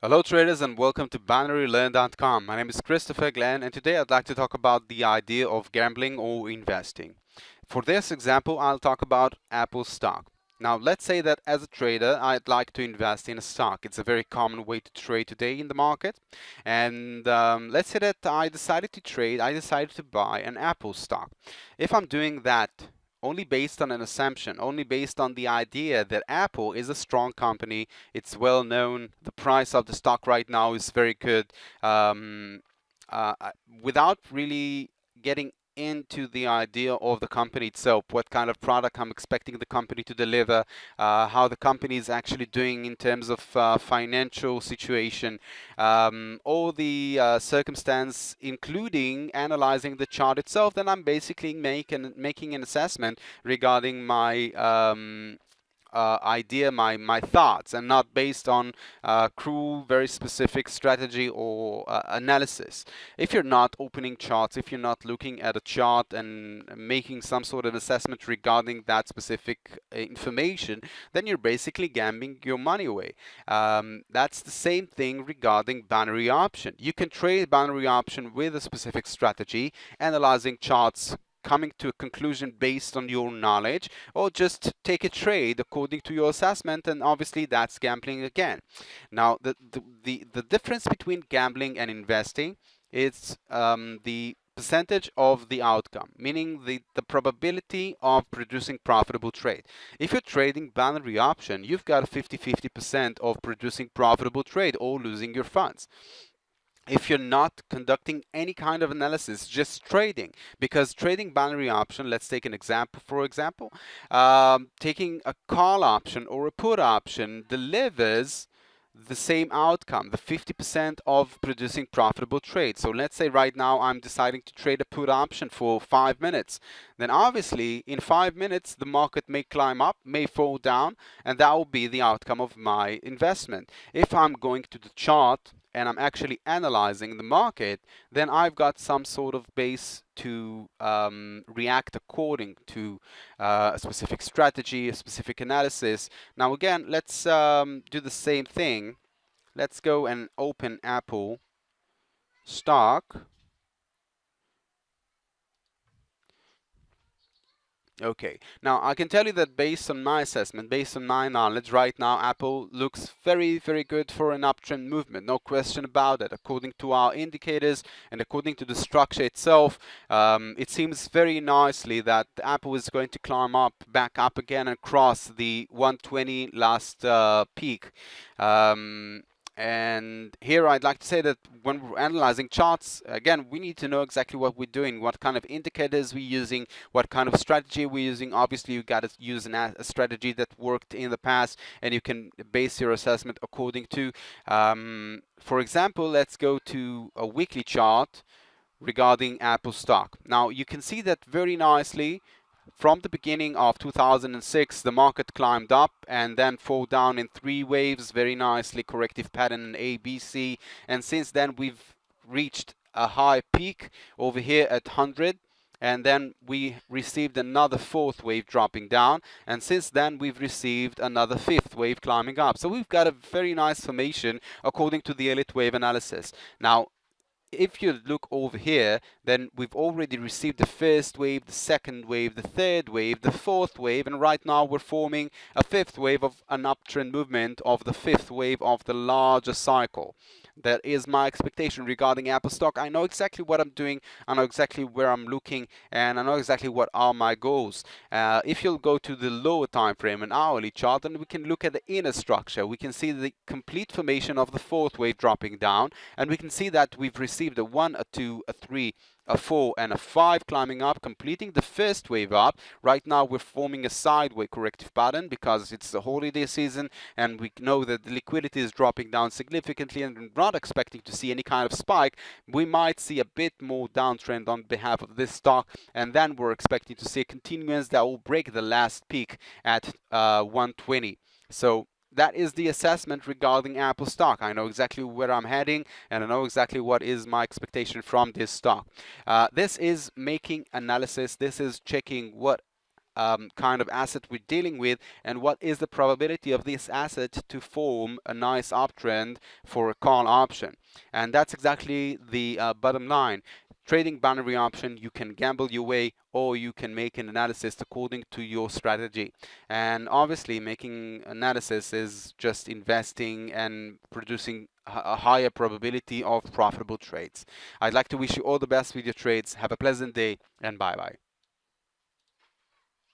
Hello traders and welcome to binarylearn.com. My name is Christopher Glen and today I'd like to talk about the idea of gambling or investing. For this example, I'll talk about Apple stock. Now let's say that as a trader I'd like to invest in a stock. It's a very common way to trade today in the market, and let's say that I decided to buy an Apple stock. If I'm doing that only based on an assumption, only based on the idea that Apple is a strong company, it's well known, the price of the stock right now is very good, um, uh, uh, without really getting into the idea of the company itself, what kind of product I'm expecting the company to deliver, how the company is actually doing in terms of financial situation, all the circumstance, including analyzing the chart itself, then I'm basically making an assessment regarding my idea, my thoughts, and not based on cruel, very specific strategy or analysis. If you're not opening charts, if you're not looking at a chart and making some sort of assessment regarding that specific information, then you're basically gambling your money away. That's the same thing regarding binary option. You can trade binary option with a specific strategy, analyzing charts, coming to a conclusion based on your knowledge, or just take a trade according to your assessment, and obviously that's gambling again. Now the difference between gambling and investing is the percentage of the outcome, meaning the probability of producing profitable trade. If you're trading binary option, you've got a 50-50% of producing profitable trade or losing your funds if you're not conducting any kind of analysis, just trading. Because trading binary option, let's take an example, for example, taking a call option or a put option delivers the same outcome, the 50% of producing profitable trade. So let's say right now I'm deciding to trade a put option for 5 minutes. Then obviously in 5 minutes the market may climb up, may fall down, and that will be the outcome of my investment. If I'm going to the chart and I'm actually analyzing the market, then I've got some sort of base to react according to a specific strategy, a specific analysis. Now again, let's do the same thing. Let's go and open Apple stock. Okay, now I can tell you that based on my assessment, based on my knowledge, right now Apple looks very, very good for an uptrend movement, no question about it. According to our indicators and according to the structure itself, it seems very nicely that Apple is going to climb up, back up again and cross the 120 last peak. And here I'd like to say that when we're analyzing charts, again, we need to know exactly what we're doing, what kind of indicators we're using, what kind of strategy we're using. Obviously, you got to use a strategy that worked in the past, and you can base your assessment according to. For example, let's go to a weekly chart regarding Apple stock. Now, you can see that very nicely. From the beginning of 2006, the market climbed up and then fall down in three waves, very nicely, corrective pattern in A, B, C. And since then, we've reached a high peak over here at 100. And then we received another fourth wave dropping down. And since then, we've received another fifth wave climbing up. So we've got a very nice formation according to the elite wave analysis. Now, if you look over here, then we've already received the first wave, the second wave, the third wave, the fourth wave, and right now we're forming a fifth wave of an uptrend movement of the fifth wave of the larger cycle. That is my expectation regarding Apple stock. I know exactly what I'm doing, I know exactly where I'm looking, and I know exactly what are my goals. If you'll go to the lower time frame, an hourly chart, then we can look at the inner structure. We can see the complete formation of the fourth wave dropping down, and we can see that we've received a 1, a 2, a 3, a 4 and a 5 climbing up, completing the first wave up. Right now we're forming a sideways corrective pattern because it's the holiday season and we know that the liquidity is dropping down significantly, and we're not expecting to see any kind of spike. We might see a bit more downtrend on behalf of this stock, and then we're expecting to see a continuance that will break the last peak at 120. So that is the assessment regarding Apple stock. I know exactly where I'm heading, and I know exactly what is my expectation from this stock. This is making analysis. This is checking what kind of asset we're dealing with, and what is the probability of this asset to form a nice uptrend for a call option. And that's exactly the bottom line. Trading binary option, you can gamble your way, or you can make an analysis according to your strategy. And obviously, making analysis is just investing and producing a higher probability of profitable trades. I'd like to wish you all the best with your trades. Have a pleasant day, and bye bye.